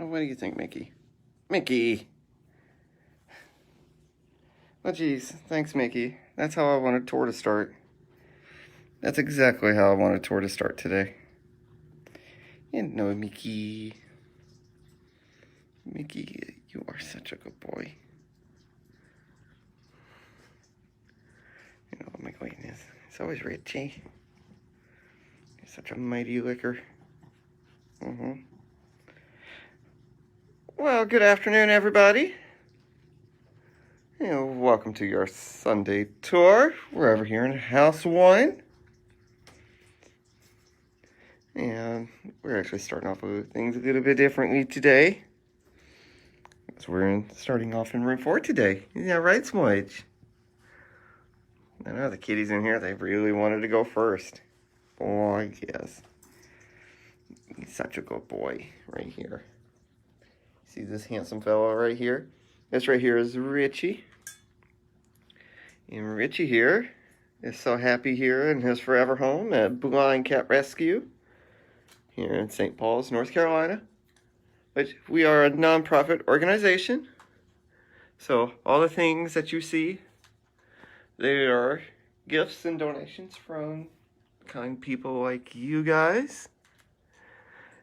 What do you think, Mickey? Mickey! Oh, geez. Thanks, Mickey. That's how I want a tour to start. That's exactly how I want a tour to start today. You know, Mickey. Mickey, you are such a good boy. You know what my queen is. It's always Richie. You're such a mighty licker. Well, good afternoon, everybody. Welcome to your Sunday tour. We're over here in House 1. And we're actually starting off with things a little bit differently today. So we're starting off in room 4 today. Isn't that right, Smudge? I know the kitties in here, they really wanted to go first. Boy, yes. He's such a good boy right here. See this handsome fellow right here? This right here is Richie. And Richie here is so happy here in his forever home at Blind Cat Rescue here in St. Paul's, North Carolina. But we are a non-profit organization. So all the things that you see, they are gifts and donations from kind people like you guys.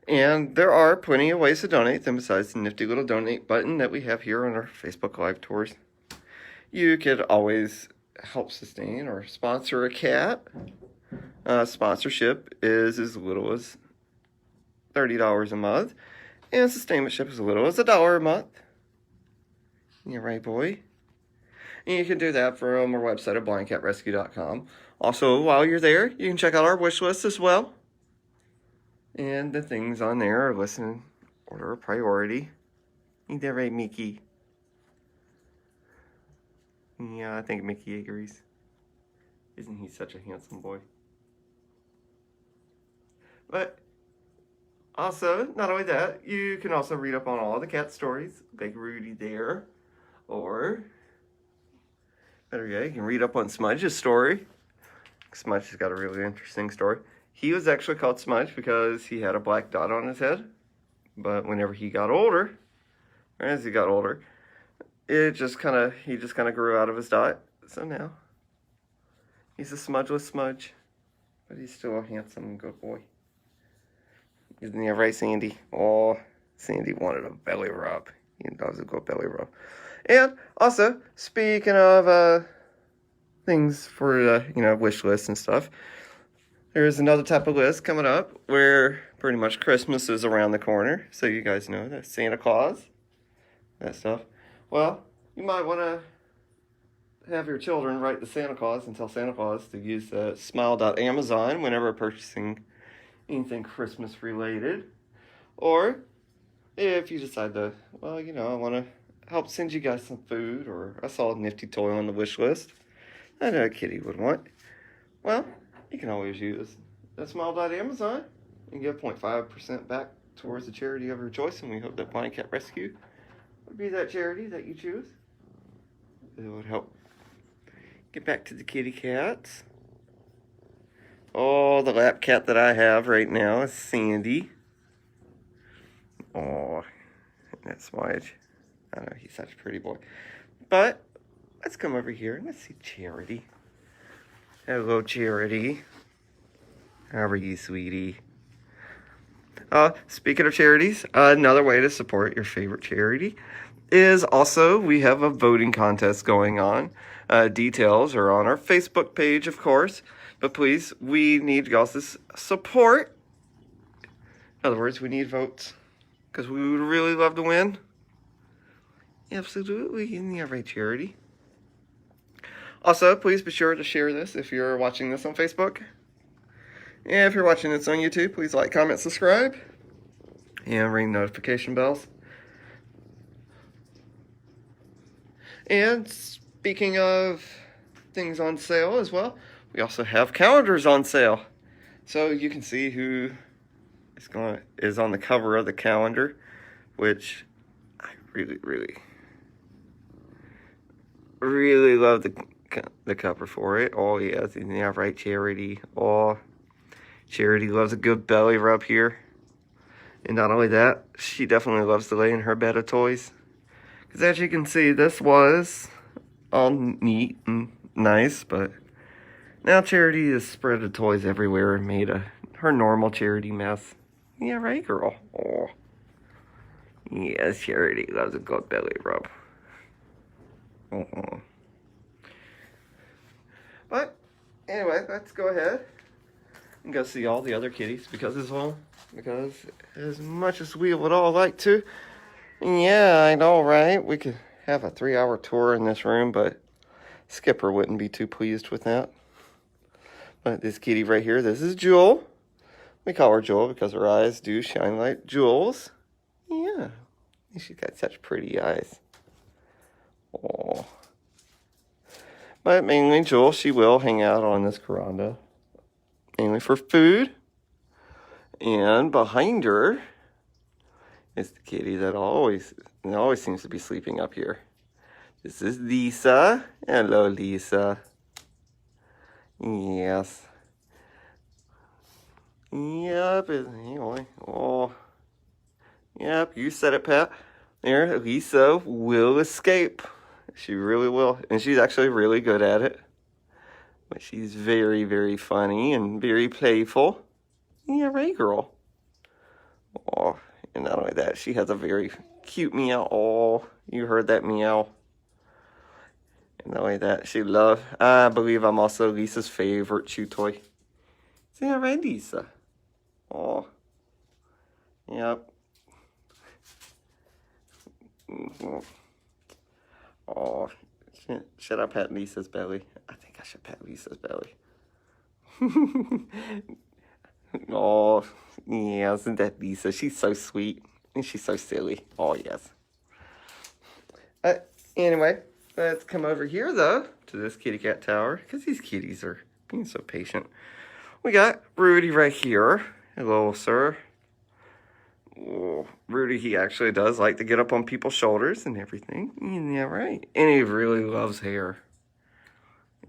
And there are plenty of ways to donate them besides the nifty little donate button that we have here on our Facebook Live tours. You could always help sustain or sponsor a cat. Sponsorship is as little as $30 a month. And sustainmentship is as little as $1 a month. You're right, boy. And you can do that from our website at blindcatrescue.com. Also, while you're there, you can check out our wish list as well. And the things on there are listed in order of priority. Ain't that right, Mickey? Yeah, I think Mickey agrees. Isn't he such a handsome boy? But also, not only that, you can also read up on all the cat stories, like Rudy there. Or, better yet, you can read up on Smudge's story. Smudge has got a really interesting story. He was actually called Smudge because he had a black dot on his head. But whenever he got older, or as he got older, he just kind of grew out of his dot. So now, he's a smudgeless Smudge. But he's still a handsome good boy. Isn't he right, Sandy? Oh, Sandy wanted a belly rub. He loves a good belly rub. And also, speaking of things for, wish lists and stuff, there's another type of list coming up where pretty much Christmas is around the corner. So you guys know that Santa Claus, that stuff. Well, you might want to have your children write to Santa Claus and tell Santa Claus to use smile.amazon whenever purchasing anything Christmas related. Or if you decide to, I want to help send you guys some food, or I saw a nifty toy on the wish list I know a kitty would want. Well, you can always use that smile.amazon and get 0.5% back towards the charity of your choice, and we hope that Blind Cat Rescue would be that charity that you choose. It would help get back to the kitty cats. Oh, the lap cat that I have right now is Sandy. Oh, that's Smudge. I know, he's such a pretty boy. But let's come over here and let's see Charity. Hello, Charity. How are you, sweetie? Speaking of charities, another way to support your favorite charity is also we have a voting contest going on. Details are on our Facebook page, of course. But please, we need y'all's support. In other words, we need votes. Because we would really love to win. Absolutely. Yeah, right, Charity. Also, please be sure to share this if you're watching this on Facebook. And if you're watching this on YouTube, please like, comment, subscribe. And ring notification bells. And speaking of things on sale as well, we also have calendars on sale. So you can see who is on the cover of the calendar, which I really love the cover for it. Oh yes, yeah, right, Charity. Oh, Charity loves a good belly rub here. And not only that, she definitely loves to lay in her bed of toys. Because as you can see, this was all neat and nice, but now Charity has spread the toys everywhere and made her normal Charity mess. Yeah, right, girl? Oh. Yes, Charity loves a good belly rub. But, anyway, let's go ahead and go see all the other kitties because as much as we would all like to, yeah, I know, right? We could have a 3-hour tour in this room, but Skipper wouldn't be too pleased with that. But this kitty right here, this is Jewel. We call her Jewel because her eyes do shine like jewels. Yeah, she's got such pretty eyes. Oh. But mainly Jewel, she will hang out on this veranda, mainly for food. And behind her is the kitty that always seems to be sleeping up here. This is Lisa. Hello, Lisa. Yes. Yep. Anyway. Oh. Yep. You said it, Pat. There, Lisa will escape. She really will, and she's actually really good at it. But she's very, very funny and very playful. Yeah, right, girl. Oh, and not only that, she has a very cute meow. Oh, you heard that meow. And not only that, I believe I'm also Lisa's favorite chew toy. Yeah, right, Lisa. Oh, yep. Oh, should I pet Lisa's belly? I think I should pet Lisa's belly. Oh, yeah, isn't that Lisa? She's so sweet. And she's so silly. Oh, yes. Anyway, let's come over here, though, to this kitty cat tower, because these kitties are being so patient. We got Rudy right here. Hello, sir. Oh, Rudy, he actually does like to get up on people's shoulders and everything. Yeah, right. And he really loves hair.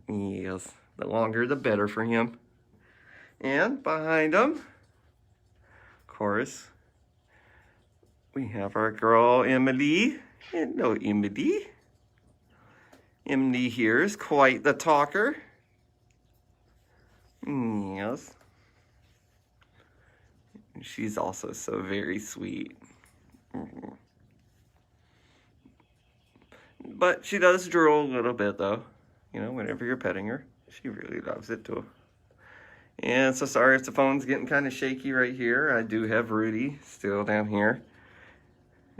Yes, the longer the better for him. And behind him, of course, we have our girl, Emily. Hello, Emily. Emily here is quite the talker. Yes. She's also so very sweet. But she does drool a little bit, though. You know, whenever you're petting her. She really loves it, too. And so sorry if the phone's getting kind of shaky right here. I do have Rudy still down here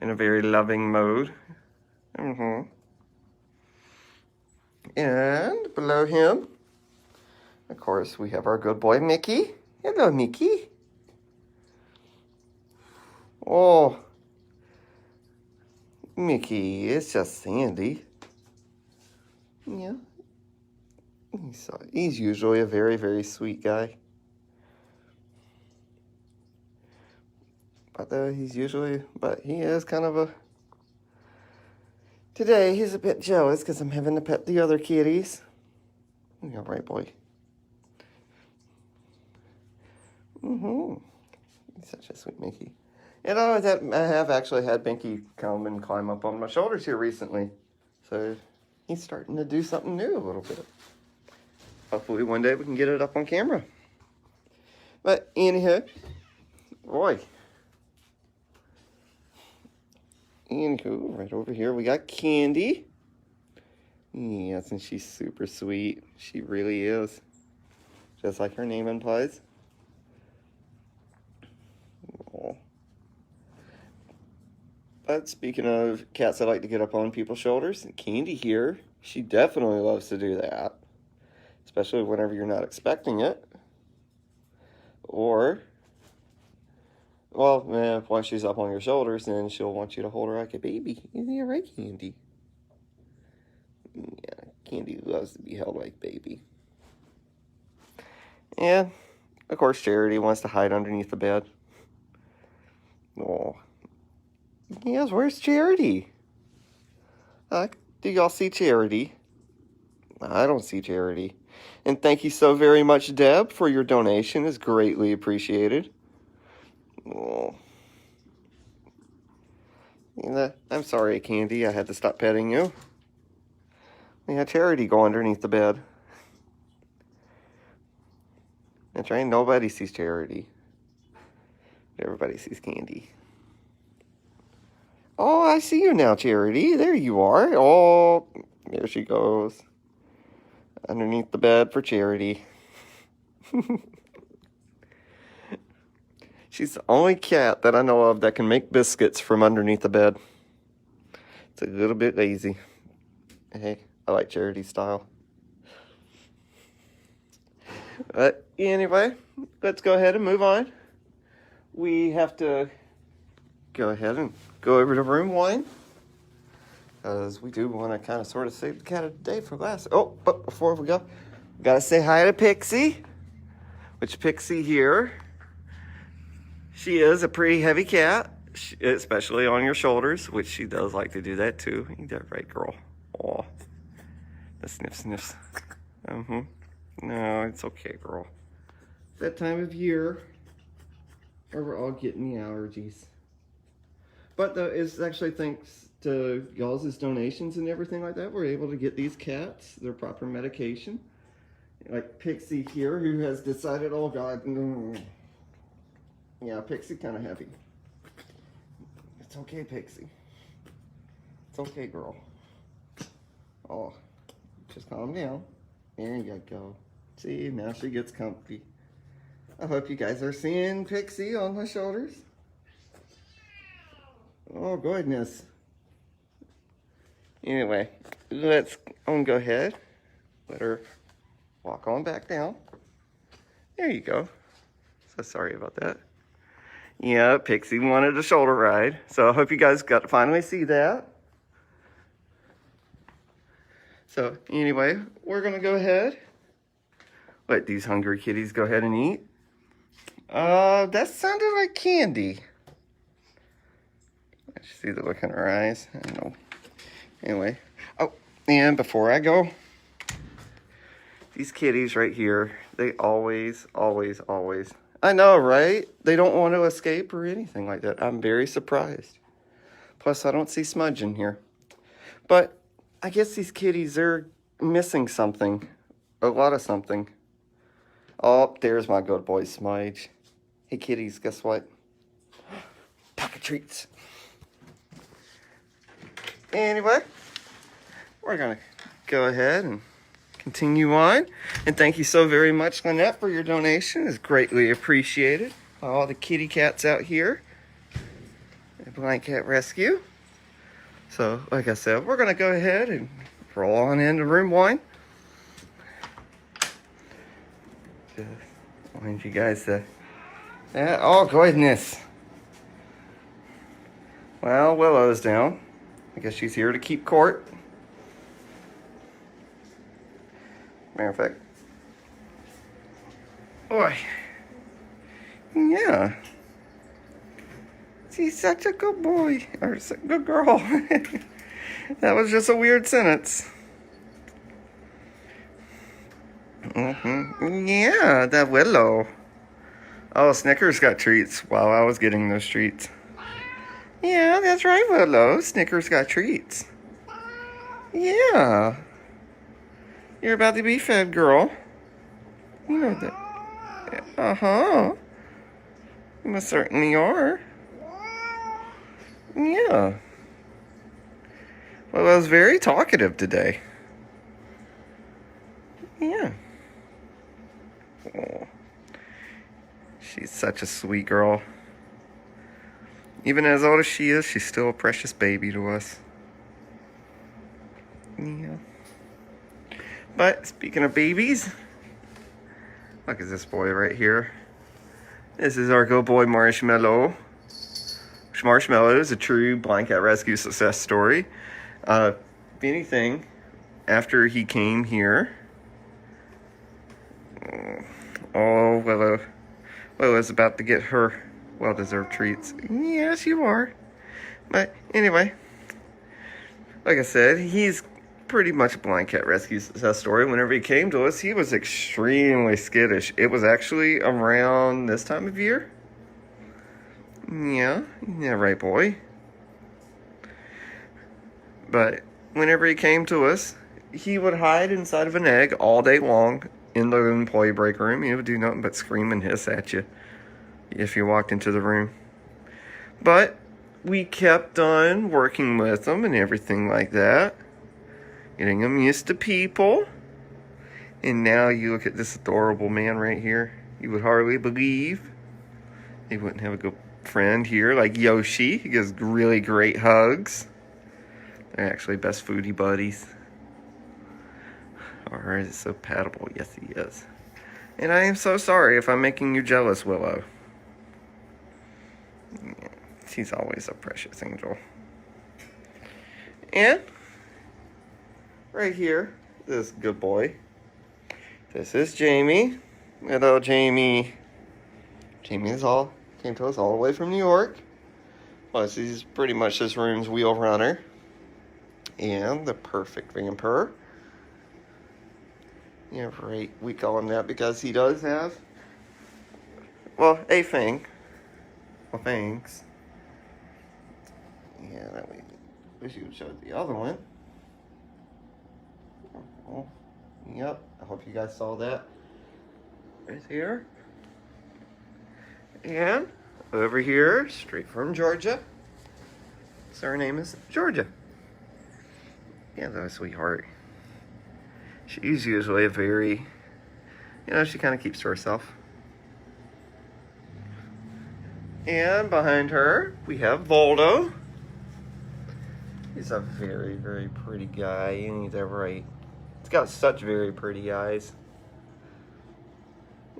in a very loving mode. And below him, of course, we have our good boy, Mickey. Hello, Mickey. Oh, Mickey, it's just Sandy. Yeah. He's usually a very, very sweet guy. But he is kind of a... Today, he's a bit jealous because I'm having to pet the other kitties. Yeah, right, boy. He's such a sweet Mickey. And I have actually had Binky come and climb up on my shoulders here recently. So he's starting to do something new a little bit. Hopefully one day we can get it up on camera. But anyhow, Roy. Anywho, right over here we got Candy. Yes, and she's super sweet. She really is. Just like her name implies. Oh. But speaking of cats that like to get up on people's shoulders, Candy here, she definitely loves to do that. Especially whenever you're not expecting it. Or, well, once she's up on your shoulders, then she'll want you to hold her like a baby. Isn't that right, Candy? Yeah, Candy loves to be held like baby. And, of course, Charity wants to hide underneath the bed. Oh. Yes, where's Charity? Do y'all see Charity? I don't see Charity. And thank you so very much, Deb, for your donation. It's greatly appreciated. Oh. I'm sorry, Candy. I had to stop petting you. We had Charity go underneath the bed. That's right. Nobody sees Charity. Everybody sees Candy. Oh, I see you now, Charity. There you are. Oh, there she goes. Underneath the bed for Charity. She's the only cat that I know of that can make biscuits from underneath the bed. It's a little bit lazy. Hey, I like Charity style. But anyway, let's go ahead and move on. We have to go ahead and go over to room 1. Because we do want to kind of sort of save the cat of the day for last. Oh, but before we go, we got to say hi to Pixie. Which Pixie here, she is a pretty heavy cat, especially on your shoulders, which she does like to do that too. You did right, girl. Aw. The sniffs. No, it's okay, girl. It's that time of year where we're all getting the allergies. But though, it's actually thanks to y'all's donations and everything like that, we're able to get these cats their proper medication. Like Pixie here, who has decided, oh God, yeah, Pixie kind of heavy. It's okay, Pixie. It's okay, girl. Oh, just calm down. There you go. See, now she gets comfy. I hope you guys are seeing Pixie on my shoulders. Oh, goodness. Anyway, let's go ahead. Let her walk on back down. There you go. So sorry about that. Yeah, Pixie wanted a shoulder ride. So I hope you guys got to finally see that. So anyway, we're going to go ahead. Let these hungry kitties go ahead and eat. That sounded like Candy. I just see the look in her eyes. I don't know. Anyway. Oh, and before I go, these kitties right here, they always. I know, right? They don't want to escape or anything like that. I'm very surprised. Plus, I don't see Smudge in here. But I guess these kitties are missing something. A lot of something. Oh, there's my good boy, Smudge. Hey, kitties, guess what? Pack of treats. Anyway, we're going to go ahead and continue on. And thank you so very much, Lynette, for your donation. It's greatly appreciated by all the kitty cats out here at Blind Cat Rescue. So, like I said, we're going to go ahead and roll on into room 1. Just wanted you guys to... oh, goodness. Well, Willow's down. I guess she's here to keep court. Matter of fact. Boy. Yeah. She's such a good boy. Or a good girl. That was just a weird sentence. Yeah, that Willow. Oh, Snickers got treats while I was getting those treats. Yeah, that's right, Willow. Snickers got treats. Yeah. You're about to be fed, girl. You know that. Uh-huh. You most certainly are. Yeah. Well, I was very talkative today. Yeah. Oh. She's such a sweet girl. Even as old as she is, she's still a precious baby to us. Yeah. But speaking of babies, look at this boy right here. This is our good boy Marshmallow. Marshmallow is a true Blind Cat Rescue success story. If anything, after he came here, oh, Willow's about to get her well-deserved treats. Yes, you are. But anyway, like I said, he's pretty much a Blind Cat Rescue success story. Whenever he came to us, he was extremely skittish. It was actually around this time of year. Yeah, right, boy. But whenever he came to us, he would hide inside of an egg all day long in the employee break room. He would do nothing but scream and hiss at you if you walked into the room. But we kept on working with him and everything like that, getting him used to people. And now you look at this adorable man right here. You would hardly believe he wouldn't have a good friend here like Yoshi. He gives really great hugs. They're actually best foodie buddies. Or is it so pattable? Yes, he is. And I am so sorry if I'm making you jealous, Willow. Yeah, she's always a precious angel. And right here, this good boy. This is Jamie. Hello, Jamie. Jamie came to us all the way from New York. Plus, he's pretty much this room's wheel runner. And the perfect vampire. Yeah, right. We call him that because he does have, well, a fang. Well, fangs. Yeah, that way. Wish you would show the other one. Oh, yep. I hope you guys saw that. Right here. And over here, straight from Georgia. So her name is Georgia. Yeah, that's a sweetheart. She's usually a very, she kind of keeps to herself. And behind her, we have Voldo. He's a very, very pretty guy, and he's right. He's got such very pretty eyes.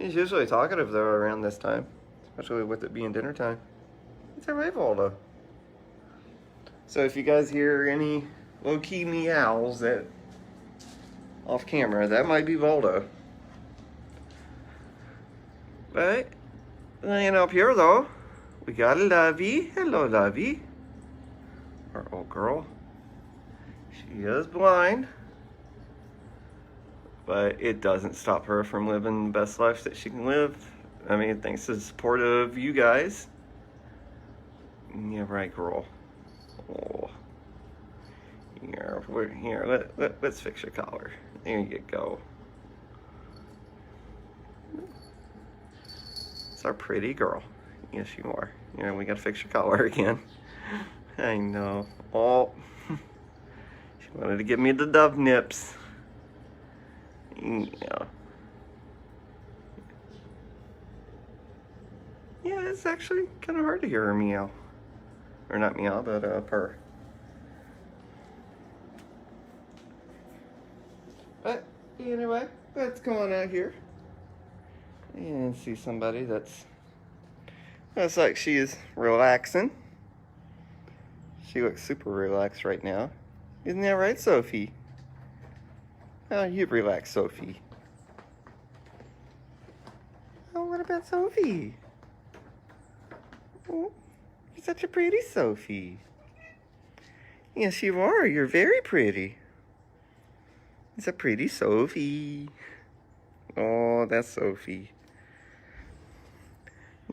He's usually talkative, though, around this time. Especially with it being dinner time. It's alright, Voldo. So if you guys hear any low-key meows that off camera, that might be Voldo. But laying up here though, we got Lovey. Hello, Lovey. Our old girl. She is blind, but it doesn't stop her from living the best life that she can live. I mean, thanks to the support of you guys. Yeah, right, girl. Oh. Here, let's fix your collar. There you go. It's our pretty girl. Yes, you are. We gotta fix your collar again. I know. Oh, she wanted to give me the dove nips. Yeah. Yeah, it's actually kind of hard to hear her meow. Or not meow, but purr. But anyway, let's go on out here and see somebody that's like she is relaxing. She looks super relaxed right now. Isn't that right, Sophie? Oh, you relax, Sophie. Oh, what about Sophie? Oh, you're such a pretty Sophie. Yes, you are. You're very pretty. It's a pretty Sophie. Oh, that's Sophie.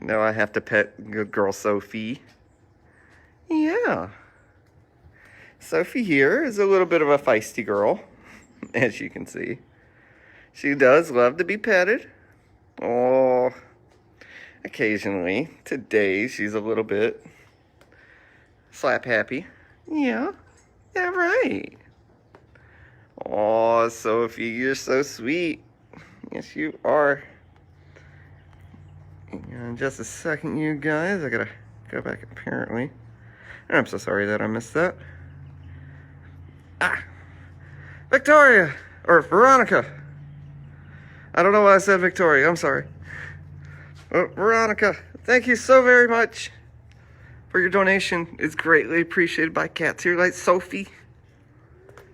Now I have to pet good girl Sophie. Yeah. Sophie here is a little bit of a feisty girl, as you can see. She does love to be petted. Oh, occasionally. Today she's a little bit slap happy. Yeah, yeah, right. Oh, Sophie, you're so sweet. Yes, you are. In just a second, you guys. I gotta go back, apparently. I'm so sorry that I missed that. Victoria! Or Veronica. I don't know why I said Victoria. I'm sorry. Oh, Veronica, thank you so very much for your donation. It's greatly appreciated by cats here like Sophie.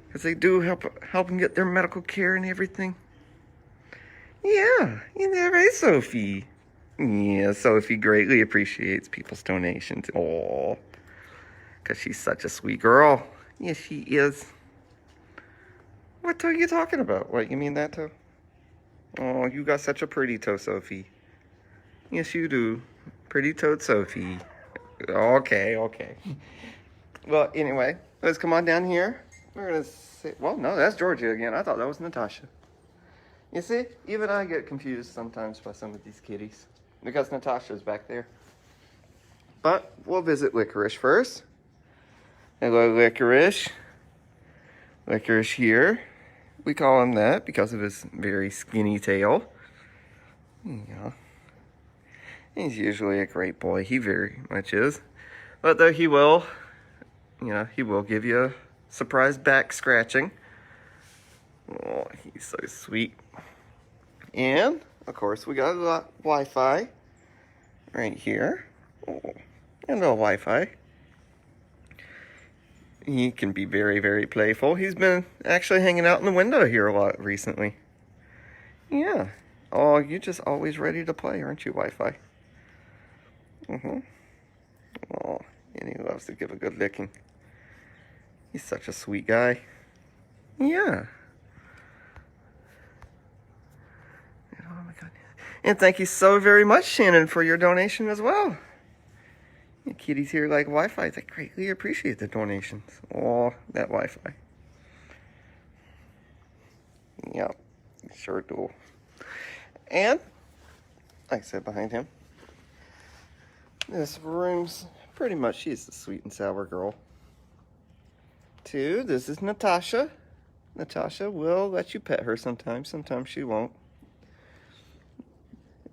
Because they do help them get their medical care and everything. Yeah, isn't that right, Sophie? Yeah, Sophie greatly appreciates people's donations. Oh, because she's such a sweet girl. Yes, she is. What toe are you talking about? What, you mean that toe? Oh, you got such a pretty toe, Sophie. Yes, you do. Pretty toed Sophie. Okay. Well, anyway, let's come on down here. We're gonna see. Well, no, that's Georgia again. I thought that was Natasha. You see, even I get confused sometimes by some of these kitties because Natasha's back there. But we'll visit Licorice first. Hello, Licorice. Licorice here. We call him that because of his very skinny tail. Yeah. He's usually a great boy. He very much is. But though he will, he will give you a surprise back scratching. Oh, he's so sweet. And, of course, we got a lot Wi-Fi right here. Oh, and a little Wi-Fi. He can be very, very playful. He's been actually hanging out in the window here a lot recently. Yeah. Oh, you're just always ready to play, aren't you, Wi-Fi? Oh, and he loves to give a good licking. He's such a sweet guy. Yeah. Oh my goodness. And thank you so very much, Shannon, for your donation as well. The kitties here like Wi-Fi. They greatly appreciate the donations. Oh, that Wi-Fi. Yep, sure do. And, like I said, behind him, this room's pretty much, she's the sweet and sour girl. Two, this is Natasha. Natasha will let you pet her sometimes. Sometimes she won't.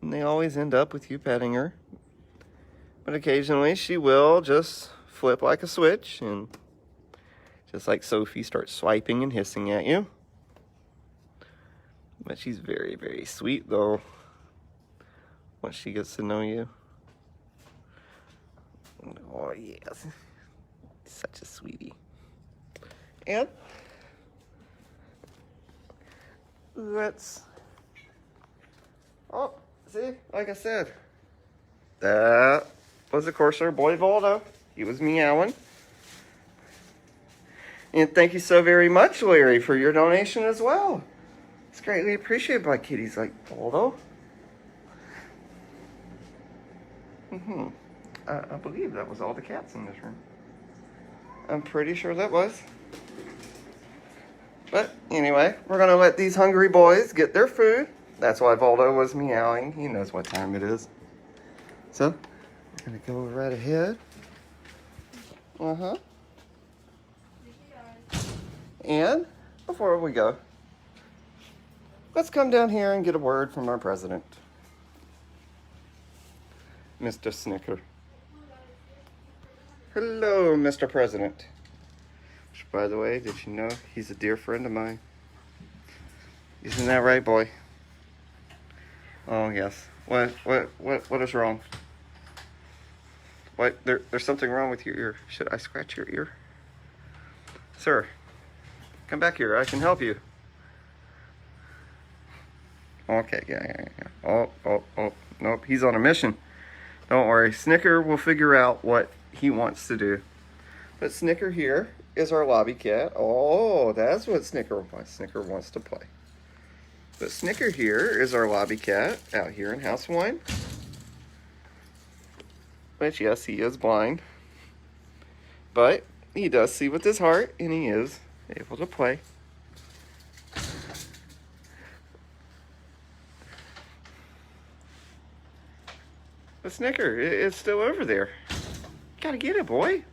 And they always end up with you petting her. But occasionally she will just flip like a switch and just like Sophie start swiping and hissing at you. But she's very, very sweet though once she gets to know you. Oh yes, such a sweetie. And let's, oh, see, like I said, that was, of course, our boy Voldo. He was meowing. And thank you so very much, Larry, for your donation as well. It's greatly appreciated by kitties like Voldo. I believe that was all the cats in this room. I'm pretty sure that was. But anyway, we're going to let these hungry boys get their food. That's why Voldo was meowing. He knows what time it is. So, we're going to go right ahead. And before we go, let's come down here and get a word from our president, Mr. Snicker. Hello, Mr. President. Which, by the way, did you know he's a dear friend of mine? Isn't that right, boy? Oh, yes. What is wrong? What? There's something wrong with your ear. Should I scratch your ear? Sir, come back here. I can help you. Okay, yeah. Oh, nope. He's on a mission. Don't worry. Snicker will figure out what he wants to do. But Snicker here is our lobby cat. Oh, that's what Snicker wants. Snicker wants to play. But Snicker here is our lobby cat out here in House 1. Which, yes, he is blind. But he does see with his heart, and he is able to play. But Snicker, it's still over there. Gotta get it, boy.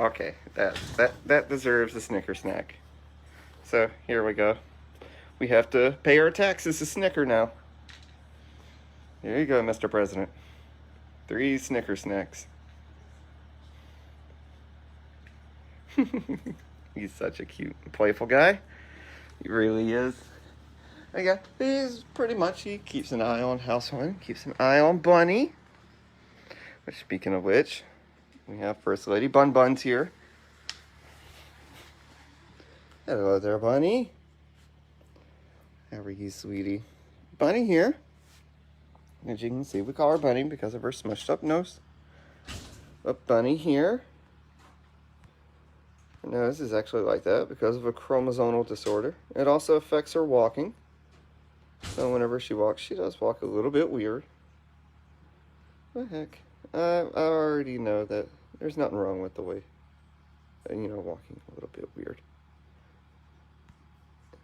Okay, that deserves a Snicker snack. So, here we go. We have to pay our taxes to Snicker now. There you go, Mr. President. 3 Snicker snacks. He's such a cute and playful guy. He really is. Okay, he's pretty much, he keeps an eye on House 1, keeps an eye on Bunny. Which, speaking of which, we have First Lady Bun Buns here. Hello there, Bunny. How are you, sweetie? Bunny here. As you can see, we call her Bunny because of her smushed up nose. But Bunny here. Her nose is actually like that because of a chromosomal disorder. It also affects her walking. So whenever she walks, she does walk a little bit weird. What the heck? I already know that there's nothing wrong with the way, walking a little bit weird.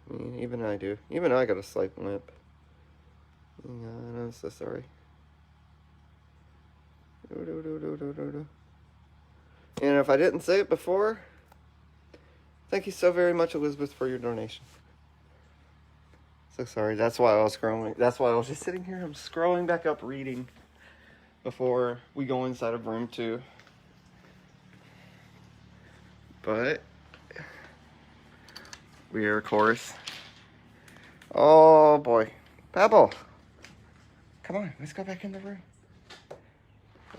I mean, even I do. Even I got a slight limp. I'm so sorry. And if I didn't say it before, thank you so very much, Elizabeth, for your donation. So sorry. That's why I was scrolling. That's why I was just sitting here. I'm scrolling back up reading before we go inside of room 2. But we are, of course. Oh boy, Pebble. Come on, let's go back in the room.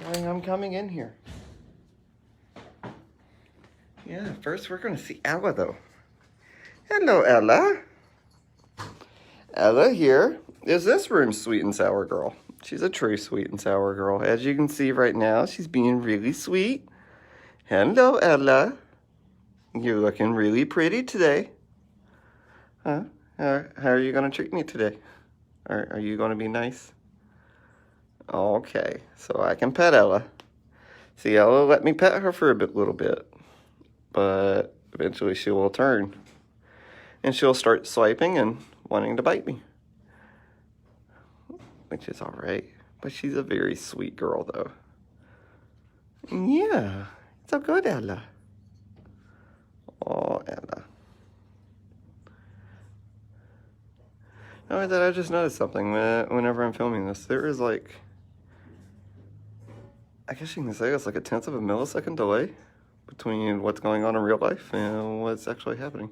I'm coming in here. Yeah, first we're going to see Ella, though. Hello, Ella. Ella here is this room's sweet and sour girl. She's a true sweet and sour girl. As you can see right now, she's being really sweet. Hello, Ella. You're looking really pretty today. Huh? How are you going to treat me today? Are you going to be nice? Okay, so I can pet Ella. See, Ella let me pet her for a little bit. But eventually she will turn. And she'll start swiping and wanting to bite me. Which is alright. But she's a very sweet girl, though. Yeah, it's so good, Ella. Oh, Ella. Not that I just noticed something whenever I'm filming this. There is like, I guess you can say it's like a 1/10 of a millisecond delay between what's going on in real life and what's actually happening.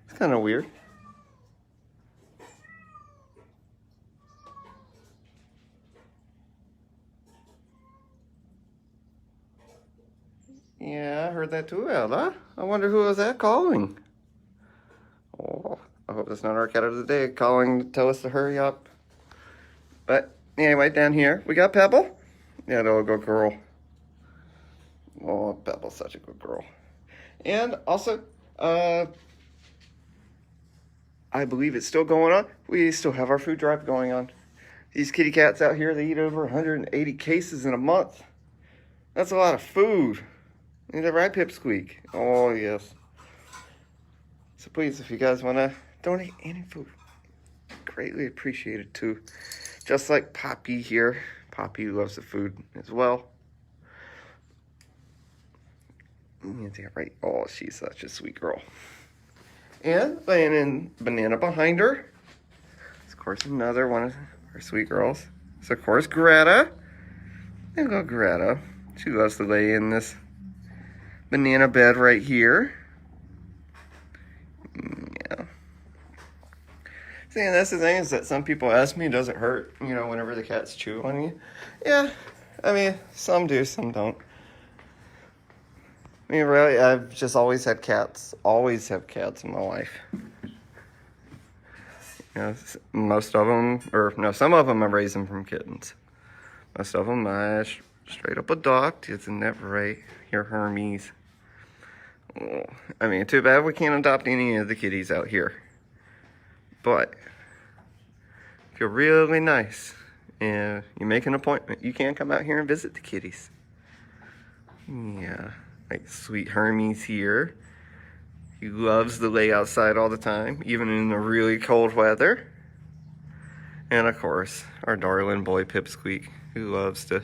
It's kind of weird. Yeah, I heard that too, Ella. I wonder who was that calling? Oh, I hope it's not our cat of the day calling to tell us to hurry up. But anyway, down here, we got Pebble. Yeah, little good girl. Oh, Pebble's such a good girl. And also, I believe it's still going on. We still have our food drive going on. These kitty cats out here, they eat over 180 cases in a month. That's a lot of food. Ain't that right, Pipsqueak? Oh, yes. So please, if you guys want to donate any food, greatly appreciated too. Just like Poppy here. Poppy loves the food as well. Is that right? Oh, she's such a sweet girl. And laying in banana behind her. Of course, another one of our sweet girls. So, of course, Greta. Hello, Greta. She loves to lay in this banana bed right here. Yeah. See, and that's the thing is that some people ask me, does it hurt, whenever the cats chew on you? Yeah. I mean, some do, some don't. I mean, really, I've just always had cats. Always have cats in my life. Most of them, or no, some of them I raised them from kittens. Most of them I straight up adopted. Isn't that right? Here, Hermes. Oh, I mean, too bad we can't adopt any of the kitties out here. But if you're really nice and you make an appointment, you can come out here and visit the kitties. Yeah, like sweet Hermes here. He loves to lay outside all the time, even in the really cold weather. And of course, our darling boy Pipsqueak, who loves to,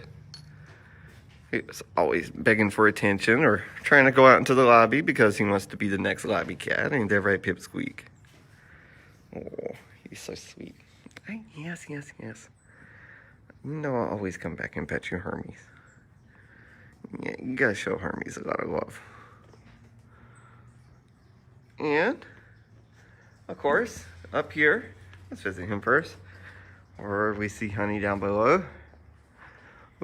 he's always begging for attention or trying to go out into the lobby because he wants to be the next lobby cat. Ain't that right, Pipsqueak? Oh, he's so sweet. Yes. I'll always come back and pet you, Hermes. Yeah, you gotta show Hermes a lot of love. And, of course, up here, let's visit him first. Or we see Honey down below.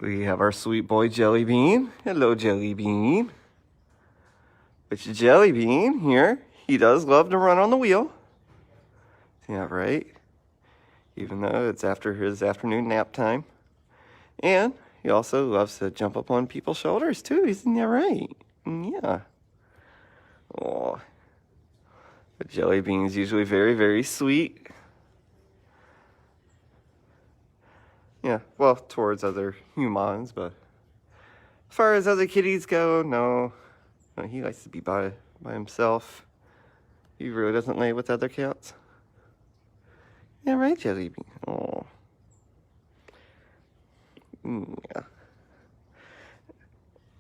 We have our sweet boy Jellybean. Hello, Jellybean. Which Jellybean here, he does love to run on the wheel. Yeah, right. Even though it's after his afternoon nap time. And he also loves to jump up on people's shoulders too. Isn't that right? Yeah. Oh. But Jellybean's usually very, very sweet. Yeah, well, towards other humans, but as far as other kitties go, no. No, he likes to be by himself. He really doesn't lay with other cats. Yeah, right, Jelly Bean. Oh. Yeah.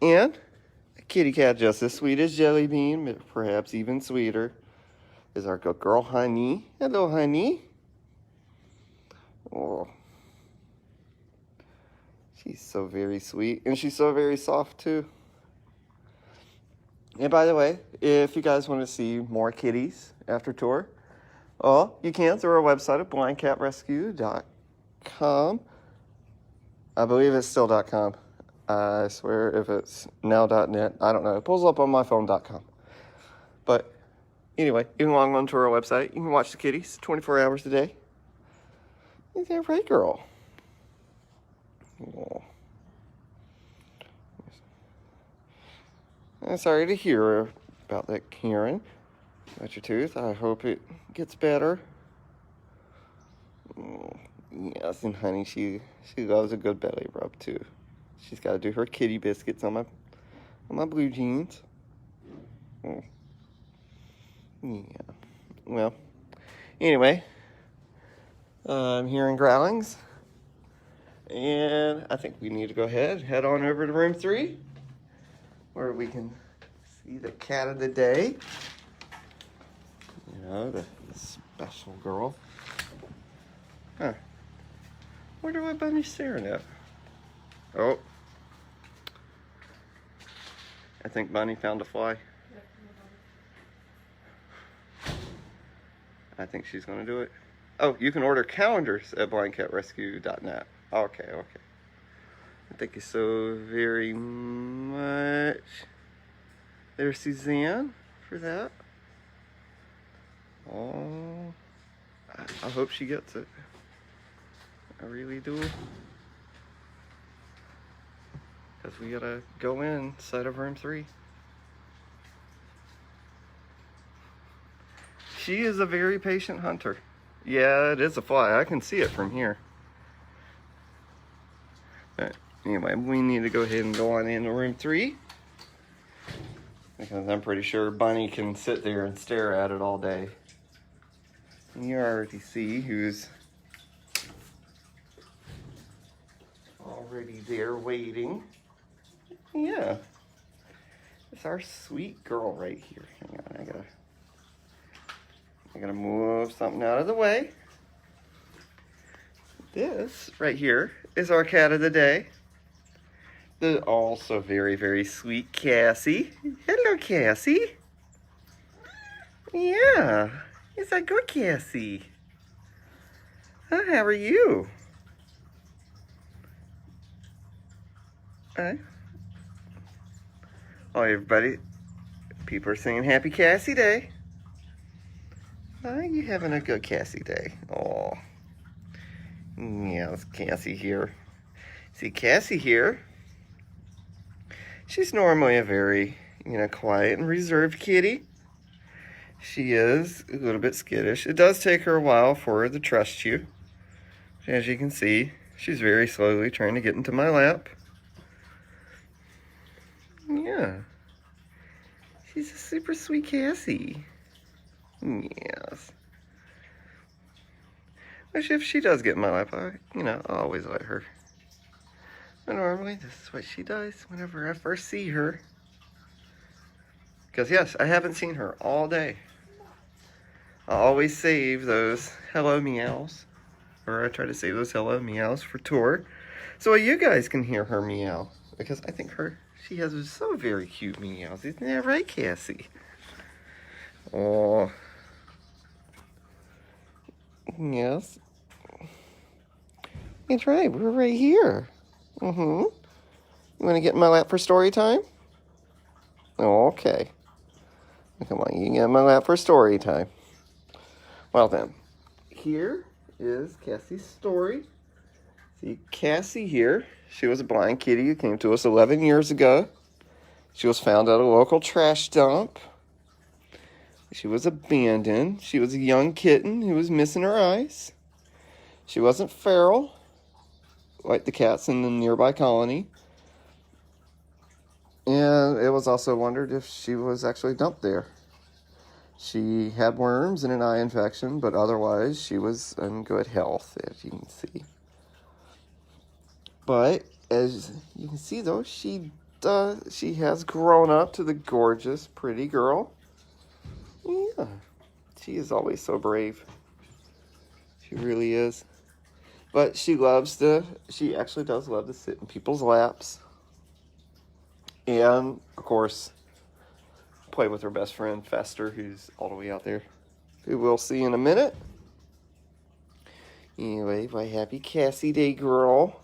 And a kitty cat just as sweet as Jelly Bean, but perhaps even sweeter, is our good girl, Honey. Hello, Honey. Oh. She's so very sweet, and she's so very soft, too. And by the way, if you guys want to see more kitties after tour, well, you can through our website at blindcatrescue.com. I believe it's still .com. I swear if it's now.net, I don't know. It pulls up on my phone.com. But anyway, you can log on to our website. You can watch the kitties 24 hours a day. Is that right, girl? Oh. I'm sorry to hear about that, Karen. About your tooth. I hope it gets better. Yes, and Honey, she loves a good belly rub too. She's got to do her kitty biscuits on my blue jeans. Oh. Yeah. Well, anyway, I'm hearing growlings, and I think we need to go ahead, head on over to room 3, where we can see the cat of the day. You know, the special girl. Huh. Wonder what Bunny's staring at. Oh. I think Bunny found a fly. I think she's going to do it. Oh, you can order calendars at blindcatrescue.net. Okay. Thank you so very much. There's Suzanne for that. Oh, I hope she gets it. I really do. Because we gotta go inside of room 3. She is a very patient hunter. Yeah, it is a fly. I can see it from here. But anyway, we need to go ahead and go on into room 3. Because I'm pretty sure Bunny can sit there and stare at it all day. And you already see who's already there waiting. Yeah. It's our sweet girl right here. Hang on, I gotta move something out of the way. This right here is our cat of the day. The also very, very sweet Cassie. Hello, Cassie. Yeah. Is that good, Cassie? How are you? Hi. Oh, everybody. People are singing Happy Cassie Day. You having a good Cassie Day. Oh. Yeah, it's Cassie here. See, Cassie here, she's normally a very, quiet and reserved kitty. She is a little bit skittish. It does take her a while for her to trust you. As you can see, she's very slowly trying to get into my lap. Yeah. She's a super sweet Cassie. Yes. Which if she does get in my lap, I always let her. But normally, this is what she does whenever I first see her. Because yes, I haven't seen her all day. I always save those hello meows. Or I try to save those hello meows for tour. So you guys can hear her meow. Because I think she has so very cute meows. Isn't that right, Cassie? Oh. Yes. That's right, we're right here. You want to get in my lap for story time? Oh, okay. Come on, you can get in my lap for story time. Well then, here is Cassie's story. See, Cassie here, she was a blind kitty who came to us 11 years ago. She was found at a local trash dump. She was abandoned. She was a young kitten who was missing her eyes. She wasn't feral. like the cats in the nearby colony. And it was also wondered if she was actually dumped there. She had worms and an eye infection, but otherwise she was in good health, as you can see. But as you can see, though, she has grown up to the gorgeous, pretty girl. Yeah, she is always so brave. She really is. But she actually does love to sit in people's laps. And, of course, play with her best friend, Fester, who's all the way out there, who we'll see in a minute. Anyway, my happy Cassie Day girl.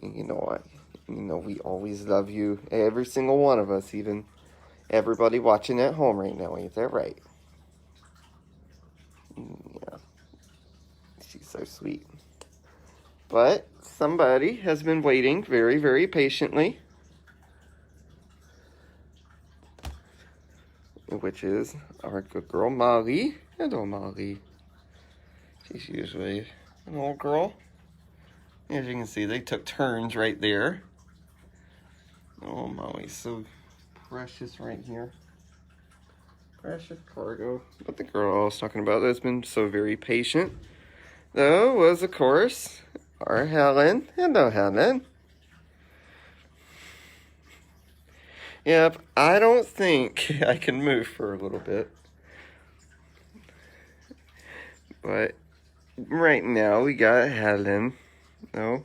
And you know what? You know we always love you. Every single one of us, even everybody watching at home right now. Ain't that right? Yeah. She's so sweet. But somebody has been waiting very, very patiently. Which is our good girl, Molly. Hello, Molly. She's usually an old girl. As you can see, they took turns right there. Oh, Molly's so precious right here. Precious cargo. But the girl I was talking about that's been so very patient, though, was, of course, our Helen. Hello, Helen. Yep, I don't think I can move for a little bit. But right now we got Helen. No.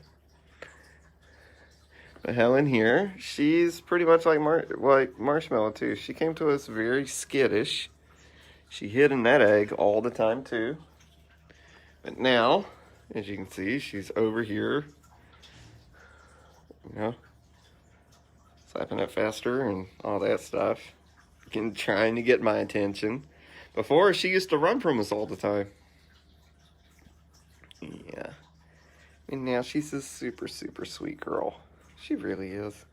But Helen here, she's pretty much like Marshmallow too. She came to us very skittish. She hid in that egg all the time too. But now, as you can see, she's over here. You know, slapping it faster and all that stuff. Trying to get my attention. Before, she used to run from us all the time. Yeah. And now she's a super, super sweet girl. She really is.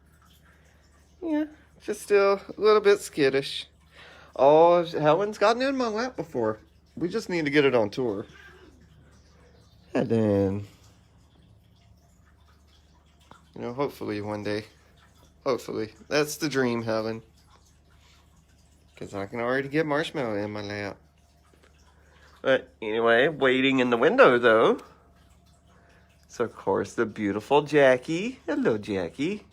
Yeah, just still a little bit skittish. Oh, Helen's gotten in my lap before. We just need to get it on tour. And then, you know, hopefully one day. Hopefully. That's the dream, Helen. Because I can already get Marshmallow in my lap. But anyway, waiting in the window, though. So, of course, the beautiful Jackie. Hello, Jackie.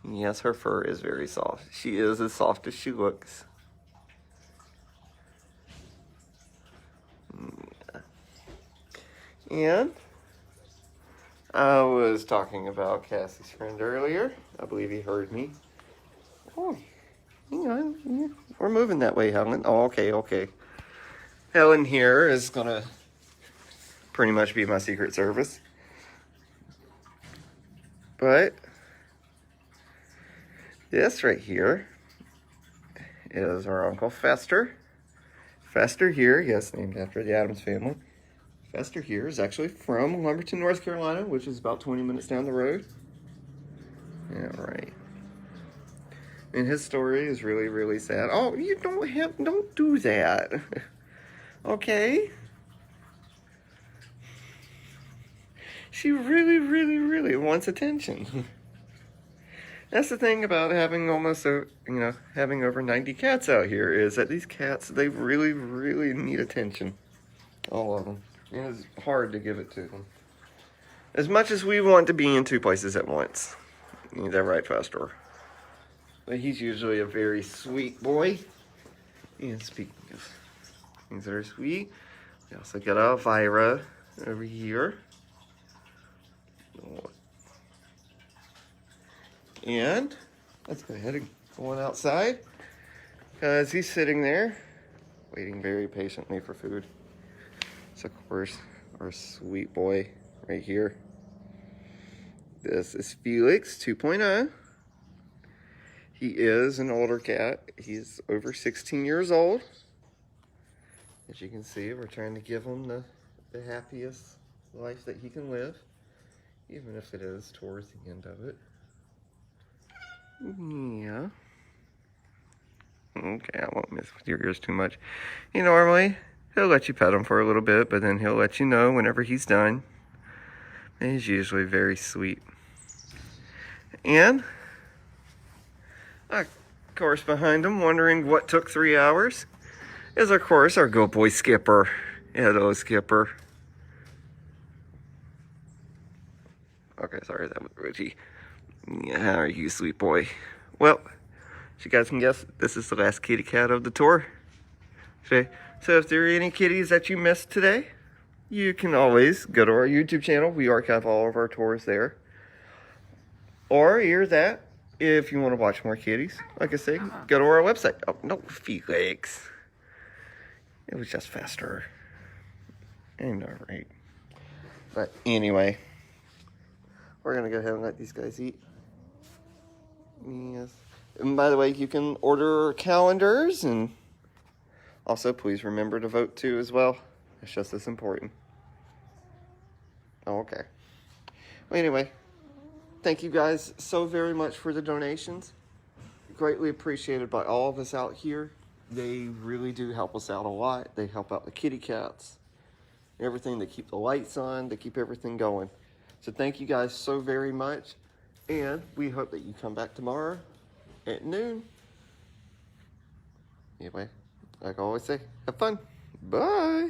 Yes, her fur is very soft. She is as soft as she looks. And I was talking about Cassie's friend earlier. I believe he heard me. Oh, hang on. We're moving that way, Helen. Oh, okay. Helen here is going to pretty much be my Secret Service. But this right here is our Uncle Fester. Fester here, yes, named after the Addams family. Fester here is actually from Lumberton, North Carolina, which is about 20 minutes down the road. Yeah, right. And his story is really, really sad. Oh, you don't do that. Okay? She really, really, really wants attention. That's the thing about having having over 90 cats out here, is that these cats, they really, really need attention. All of them. And it's hard to give it to them. As much as we want to be in two places at once. Is that right, Fester? But he's usually a very sweet boy. And speaking of things that are sweet, we also got Elvira over here. And let's go ahead and go on outside, because he's sitting there waiting very patiently for food. So, of course, our sweet boy right here. This is Felix 2.0. He is an older cat. He's over 16 years old. As you can see, we're trying to give him the happiest life that he can live, even if it is towards the end of it. Yeah. Okay, I won't mess with your ears too much. Normally, he'll let you pet him for a little bit, but then he'll let you know whenever he's done. And he's usually very sweet. And, of course, behind him, wondering what took 3 hours, is, of course, our good boy Skipper. Hello, Skipper. Okay, sorry, that was Richie. Yeah, how are you, sweet boy? Well, as you guys can guess, this is the last kitty cat of the tour. Okay, so if there are any kitties that you missed today, you can always go to our YouTube channel. We archive all of our tours there. Or either that, if you want to watch more kitties, like I say, go to our website. Oh, no, Felix. It was just faster. I know, right? But anyway, we're going to go ahead and let these guys eat. Yes. And by the way, you can order calendars, and also please remember to vote too as well. It's just as important. Oh, okay. Well, anyway, thank you guys so very much for the donations. Greatly appreciated by all of us out here. They really do help us out a lot. They help out the kitty cats, everything. They keep the lights on. They keep everything going. So thank you guys so very much. And we hope that you come back tomorrow at noon. Anyway, like I always say, have fun. Bye.